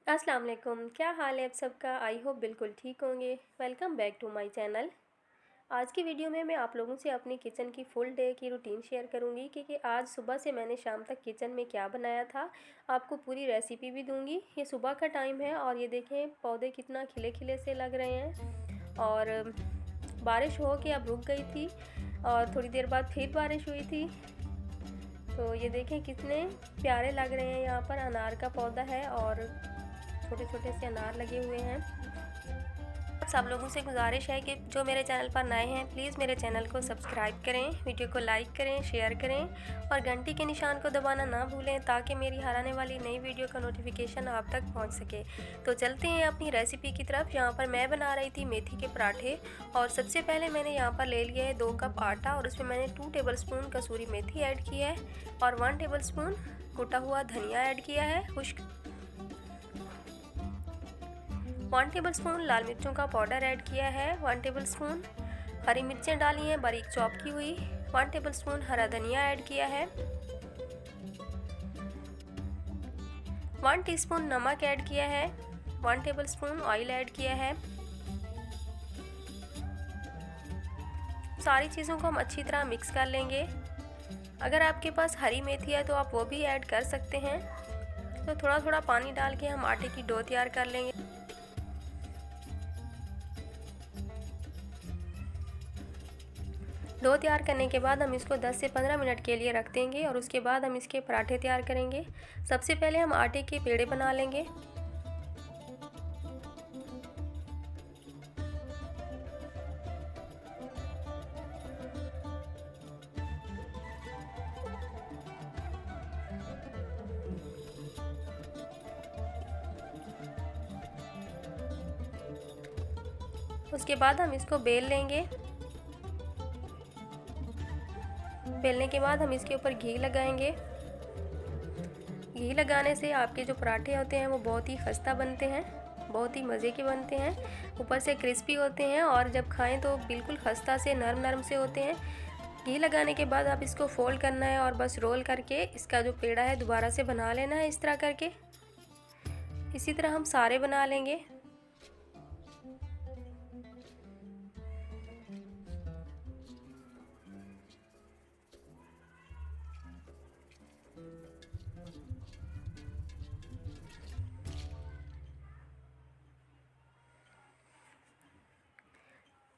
अस्सलाम वालेकुम। क्या हाल है आप सबका? आई होप बिल्कुल ठीक होंगे। Welcome back to my channel. आज की वीडियो में मैं आप लोगों से अपनी किचन की फुल डे की रूटीन शेयर करूंगी कि आज सुबह से मैंने शाम तक किचन में क्या बनाया था। आपको पूरी रेसिपी भी दूंगी। ये सुबह का टाइम है और ये देखें पौधे कितना खिले खिले से लग रहे हैं। और बारिश हो के अब रुक गई थी और थोड़ी देर बाद फिर बारिश हुई थी। तो ये देखें कितने प्यारे लग रहे हैं। यहाँ पर अनार का पौधा है और छोटे छोटे से अनार लगे हुए हैं। सब लोगों से गुजारिश है कि जो मेरे चैनल पर नए हैं प्लीज़ मेरे चैनल को सब्सक्राइब करें, वीडियो को लाइक करें, शेयर करें और घंटी के निशान को दबाना ना भूलें ताकि मेरी हर आने वाली नई वीडियो का नोटिफिकेशन आप तक पहुंच सके। तो चलते हैं अपनी रेसिपी की तरफ। यहाँ पर मैं बना रही थी मेथी के पराठे और सबसे पहले मैंने यहाँ पर ले लिया है 2 कप आटा और उसमें मैंने 2 टेबलस्पून कसूरी मेथी ऐड की है और 1 टेबलस्पून कुटा हुआ धनिया ऐड किया है खुश्क। 1 टेबलस्पून लाल मिर्चों का पाउडर ऐड किया है। 1 टेबलस्पून हरी मिर्चें डाली हैं बारीक चॉप की हुई। 1 टेबलस्पून हरा धनिया ऐड किया है। 1 टीस्पून नमक ऐड किया है। 1 टेबलस्पून ऑयल ऐड किया है। सारी चीज़ों को हम अच्छी तरह मिक्स कर लेंगे। अगर आपके पास हरी मेथी है तो आप वो भी ऐड कर सकते हैं। तो थोड़ा थोड़ा पानी डाल के हम आटे की डो तैयार कर लेंगे। डो तैयार करने के बाद हम इसको 10 से 15 मिनट के लिए रख देंगे और उसके बाद हम इसके पराठे तैयार करेंगे। सबसे पहले हम आटे के पेड़े बना लेंगे। उसके बाद हम इसको बेल लेंगे। बेलने के बाद हम इसके ऊपर घी लगाएंगे। घी लगाने से आपके जो पराठे होते हैं वो बहुत ही खस्ता बनते हैं, बहुत ही मज़े के बनते हैं, ऊपर से क्रिस्पी होते हैं और जब खाएं तो बिल्कुल खस्ता से नरम नरम से होते हैं। घी लगाने के बाद आप इसको फोल्ड करना है और बस रोल करके इसका जो पेड़ा है दोबारा से बना लेना है इस तरह करके। इसी तरह हम सारे बना लेंगे।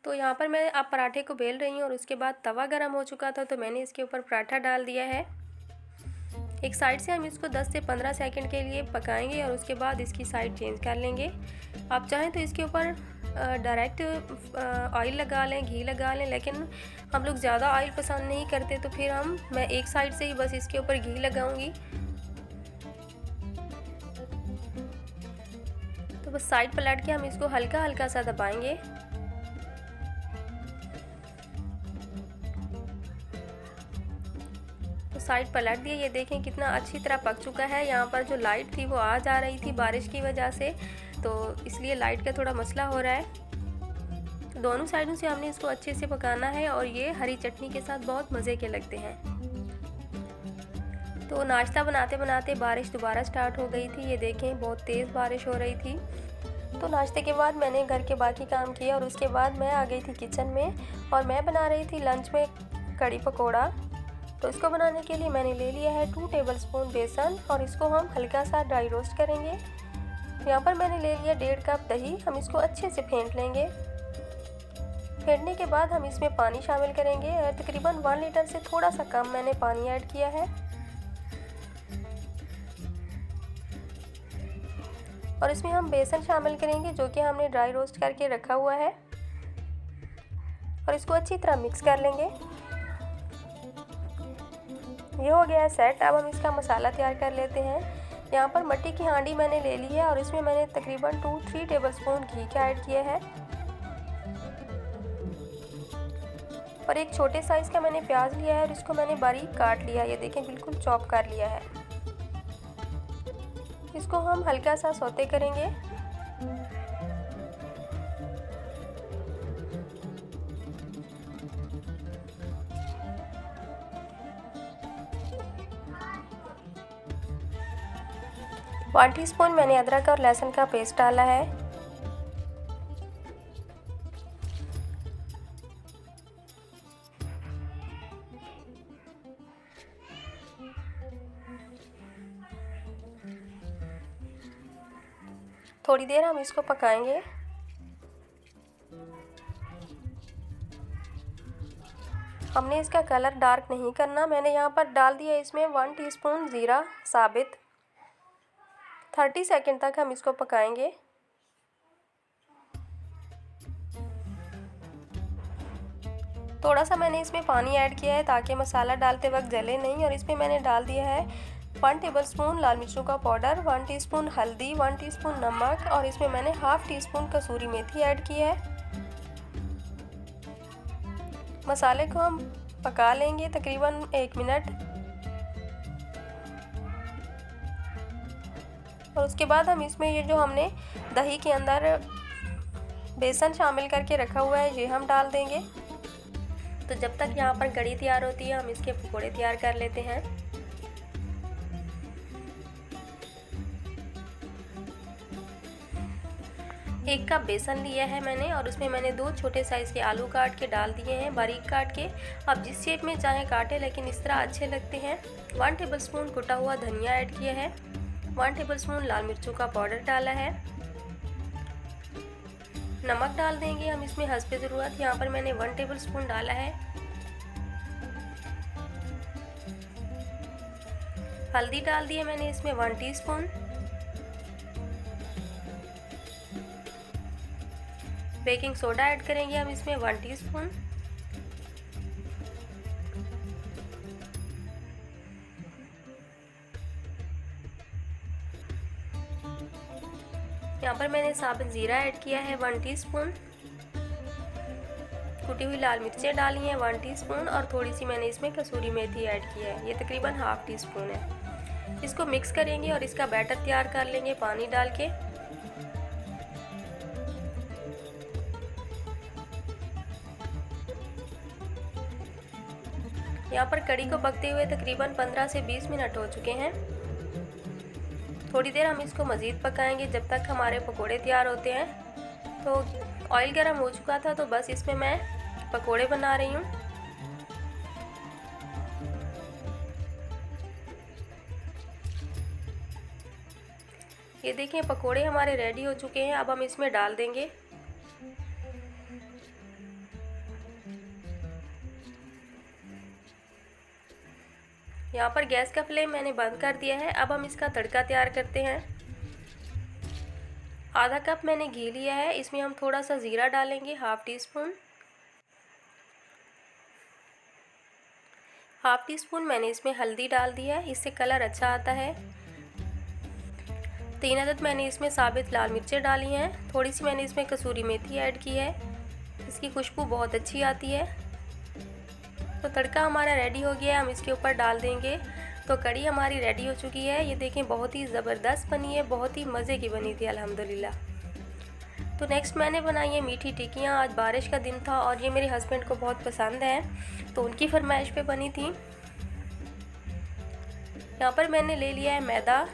तो यहाँ पर मैं आप पराठे को बेल रही हूँ और उसके बाद तवा गरम हो चुका था तो मैंने इसके ऊपर पराठा डाल दिया है। एक साइड से हम इसको 10 से 15 सेकंड के लिए पकाएंगे और उसके बाद इसकी साइड चेंज कर लेंगे। आप चाहें तो इसके ऊपर डायरेक्ट ऑयल लगा लें, घी लगा लें, लेकिन हम लोग ज़्यादा ऑयल पसंद नहीं करते तो फिर मैं एक साइड से ही बस इसके ऊपर घी लगाऊंगी। तो बस साइड पलट के हम इसको हल्का हल्का सा दबाएंगे। तो साइड पलट दिए। ये देखें कितना अच्छी तरह पक चुका है। यहाँ पर जो लाइट थी वो आ जा रही थी बारिश की वजह से, तो इसलिए लाइट का थोड़ा मसला हो रहा है। दोनों साइडों से हमने इसको अच्छे से पकाना है और ये हरी चटनी के साथ बहुत मज़े के लगते हैं। तो नाश्ता बनाते बनाते बारिश दोबारा स्टार्ट हो गई थी। ये देखें बहुत तेज़ बारिश हो रही थी। तो नाश्ते के बाद मैंने घर के बाकी काम किए और उसके बाद मैं आ गई थी किचन में और मैं बना रही थी लंच में कड़ी पकोड़ा। तो इसको बनाने के लिए मैंने ले लिया है 2 टेबलस्पून बेसन और इसको हम हल्का सा ड्राई रोस्ट करेंगे। यहाँ पर मैंने ले लिया 1.5 कप दही। हम इसको अच्छे से फेंट लेंगे। फेंटने के बाद हम इसमें पानी शामिल करेंगे और तकरीबन 1 लीटर से थोड़ा सा कम मैंने पानी ऐड किया है और इसमें हम बेसन शामिल करेंगे जो कि हमने ड्राई रोस्ट करके रखा हुआ है और इसको अच्छी तरह मिक्स कर लेंगे। ये हो गया है सेट। अब हम इसका मसाला तैयार कर लेते हैं। यहाँ पर मट्टी की हांडी मैंने ले ली है और इसमें मैंने तकरीबन 2-3 टेबलस्पून घी का ऐड किया है और एक छोटे साइज़ का मैंने प्याज लिया है और इसको मैंने बारीक काट लिया है। ये देखें बिल्कुल चॉप कर लिया है। इसको हम हल्का सा सौते करेंगे। 1 टीस्पून मैंने अदरक और लहसुन का पेस्ट डाला है। थोड़ी देर हम इसको पकाएंगे। हमने इसका कलर डार्क नहीं करना। मैंने यहाँ पर डाल दिया इसमें 1 टीस्पून ज़ीरा साबित। 30 सेकंड तक हम इसको पकाएंगे। थोड़ा सा मैंने इसमें पानी ऐड किया है ताकि मसाला डालते वक्त जले नहीं। और इसमें मैंने डाल दिया है 1 टेबलस्पून लाल मिर्चों का पाउडर, 1 टीस्पून हल्दी, 1 टीस्पून नमक और इसमें मैंने हाफ टीस्पून कसूरी मेथी ऐड की है। मसाले को हम पका लेंगे तकरीबन 1 मिनट। और उसके बाद हम इसमें ये जो हमने दही के अंदर बेसन शामिल करके रखा हुआ है ये हम डाल देंगे। तो जब तक यहाँ पर कढ़ी तैयार होती है हम इसके पकोड़े तैयार कर लेते हैं। एक कप बेसन लिया है मैंने और उसमें मैंने 2 छोटे साइज़ के आलू काट के डाल दिए हैं, बारीक काट के। आप जिस शेप में चाहें काटें, लेकिन इस तरह अच्छे लगते हैं। 1 टेबलस्पून कुटा हुआ धनिया ऐड किया है। 1 टेबलस्पून लाल मिर्चों का पाउडर डाला है। नमक डाल देंगे हम इसमें हस्बे ज़रूरत। यहाँ पर मैंने 1 टेबलस्पून डाला है। हल्दी डाल दी है मैंने इसमें 1 टीस्पून। बेकिंग सोडा ऐड करेंगे हम इसमें 1 टीस्पून। यहाँ पर मैंने साबुत ज़ीरा ऐड किया है 1 टीस्पून। कुटी हुई लाल मिर्चें डाली हैं 1 टीस्पून और थोड़ी सी मैंने इसमें कसूरी मेथी ऐड की है, ये तकरीबन हाफ टीस्पून है। इसको मिक्स करेंगे और इसका बैटर तैयार कर लेंगे पानी डाल के। यहाँ पर कढ़ी को पकते हुए तकरीबन 15 से 20 मिनट हो चुके हैं। थोड़ी देर हम इसको मज़ीद पकाएंगे जब तक हमारे पकोड़े तैयार होते हैं। तो ऑयल गर्म हो चुका था, तो बस इसमें मैं पकोड़े बना रही हूँ। ये देखें पकोड़े हमारे रेडी हो चुके हैं। अब हम इसमें डाल देंगे। यहाँ पर गैस का फ्लेम मैंने बंद कर दिया है। अब हम इसका तड़का तैयार करते हैं। आधा कप मैंने घी लिया है, इसमें हम थोड़ा सा ज़ीरा डालेंगे, हाफ टीस्पून। हाफ टीस्पून मैंने इसमें हल्दी डाल दिया है, इससे कलर अच्छा आता है। 3 अदद मैंने इसमें साबित लाल मिर्चें डाली हैं। थोड़ी सी मैंने इसमें कसूरी मेथी ऐड की है, इसकी खुशबू बहुत अच्छी आती है। तो तड़का हमारा रेडी हो गया है, हम इसके ऊपर डाल देंगे। तो कढ़ी हमारी रेडी हो चुकी है। ये देखें बहुत ही ज़बरदस्त बनी है, बहुत ही मज़े की बनी थी अल्हम्दुलिल्लाह। तो नेक्स्ट मैंने बनाई है मीठी टिक्कियाँ। आज बारिश का दिन था और ये मेरे हस्बैंड को बहुत पसंद है, तो उनकी फरमाइश पे बनी थी। यहाँ पर मैंने ले लिया है मैदा,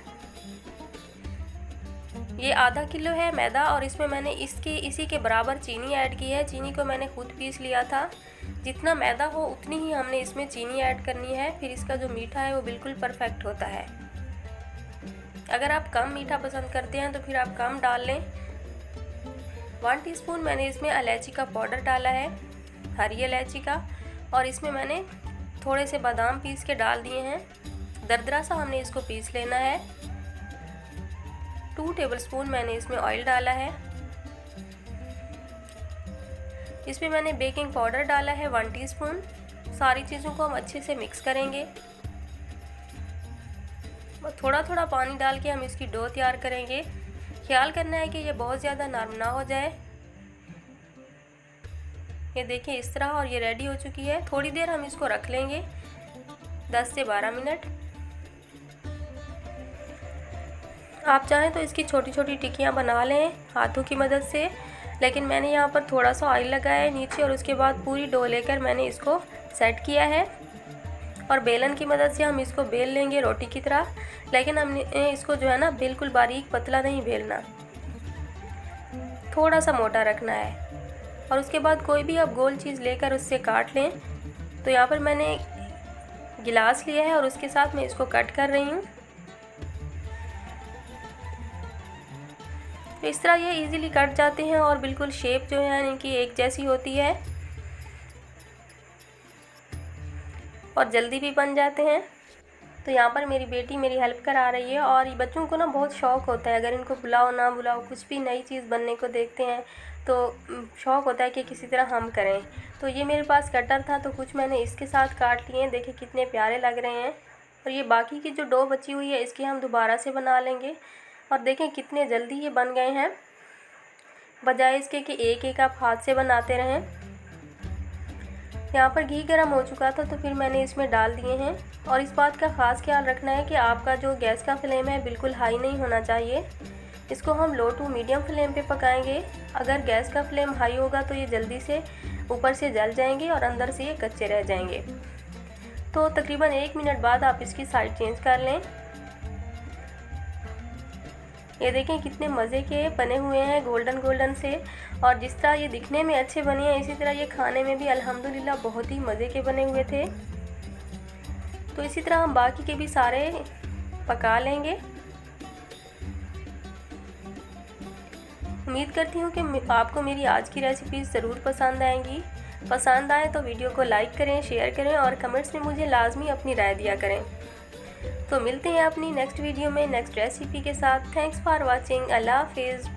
ये आधा किलो है मैदा और इसमें मैंने इसी के बराबर चीनी ऐड की है। चीनी को मैंने खुद पीस लिया था। जितना मैदा हो उतनी ही हमने इसमें चीनी ऐड करनी है, फिर इसका जो मीठा है वो बिल्कुल परफेक्ट होता है। अगर आप कम मीठा पसंद करते हैं तो फिर आप कम डाल लें। 1 टीस्पून मैंने इसमें इलायची का पाउडर डाला है, हरी इलायची का, और इसमें मैंने थोड़े से बादाम पीस के डाल दिए हैं। दरदरा सा हमने इसको पीस लेना है। 2 टेबलस्पून मैंने इसमें ऑयल डाला है। इसमें मैंने बेकिंग पाउडर डाला है 1 टीस्पून। सारी चीज़ों को हम अच्छे से मिक्स करेंगे। थोड़ा थोड़ा पानी डाल के हम इसकी डो तैयार करेंगे। ख्याल करना है कि ये बहुत ज़्यादा नरम ना हो जाए। ये देखिए इस तरह, और ये रेडी हो चुकी है। थोड़ी देर हम इसको रख लेंगे, 10 से 12 मिनट। आप चाहें तो इसकी छोटी छोटी टिक्कियाँ बना लें हाथों की मदद से, लेकिन मैंने यहाँ पर थोड़ा सा ऑयल लगाया है नीचे और उसके बाद पूरी डो लेकर मैंने इसको सेट किया है। और बेलन की मदद से हम इसको बेल लेंगे रोटी की तरह, लेकिन हमने इसको जो है ना बिल्कुल बारीक पतला नहीं बेलना, थोड़ा सा मोटा रखना है। और उसके बाद कोई भी आप गोल चीज़ लेकर उससे काट लें। तो यहाँ पर मैंने गिलास लिया है और उसके साथ मैं इसको कट कर रही हूँ। तो इस तरह ये इजीली कट जाते हैं और बिल्कुल शेप जो है इनकी एक जैसी होती है और जल्दी भी बन जाते हैं। तो यहाँ पर मेरी बेटी मेरी हेल्प करा रही है और ये बच्चों को ना बहुत शौक़ होता है, अगर इनको बुलाओ ना बुलाओ कुछ भी नई चीज़ बनने को देखते हैं तो शौक़ होता है कि किसी तरह हम करें। तो ये मेरे पास कटर था तो कुछ मैंने इसके साथ काट लिए हैं, देखिए कितने प्यारे लग रहे हैं। और ये बाकी की जो डो बची हुई है इसकी हम दोबारा से बना लेंगे। और देखें कितने जल्दी ये बन गए हैं, बजाय इसके कि एक एक आप हाथ से बनाते रहें। यहाँ पर घी गर्म हो चुका था तो फिर मैंने इसमें डाल दिए हैं। और इस बात का ख़ास ख्याल रखना है कि आपका जो गैस का फ्लेम है बिल्कुल हाई नहीं होना चाहिए, इसको हम लो टू मीडियम फ्लेम पे पकाएंगे। अगर गैस का फ्लेम हाई होगा तो ये जल्दी से ऊपर से जल जाएंगे और अंदर से ये कच्चे रह जाएंगे। तो तकरीबन 1 मिनट बाद आप इसकी साइड चेंज कर लें। ये देखें कितने मज़े के बने हुए हैं, गोल्डन गोल्डन से। और जिस तरह ये दिखने में अच्छे बने हैं इसी तरह ये खाने में भी अल्हम्दुलिल्लाह बहुत ही मज़े के बने हुए थे। तो इसी तरह हम बाकी के भी सारे पका लेंगे। उम्मीद करती हूँ कि आपको मेरी आज की रेसिपी ज़रूर पसंद आएंगी। पसंद आए तो वीडियो को लाइक करें, शेयर करें और कमेंट्स में मुझे लाजमी अपनी राय दिया करें। तो मिलते हैं अपनी नेक्स्ट वीडियो में नेक्स्ट रेसिपी के साथ। Thanks for watching. अल्लाह हाफिज़।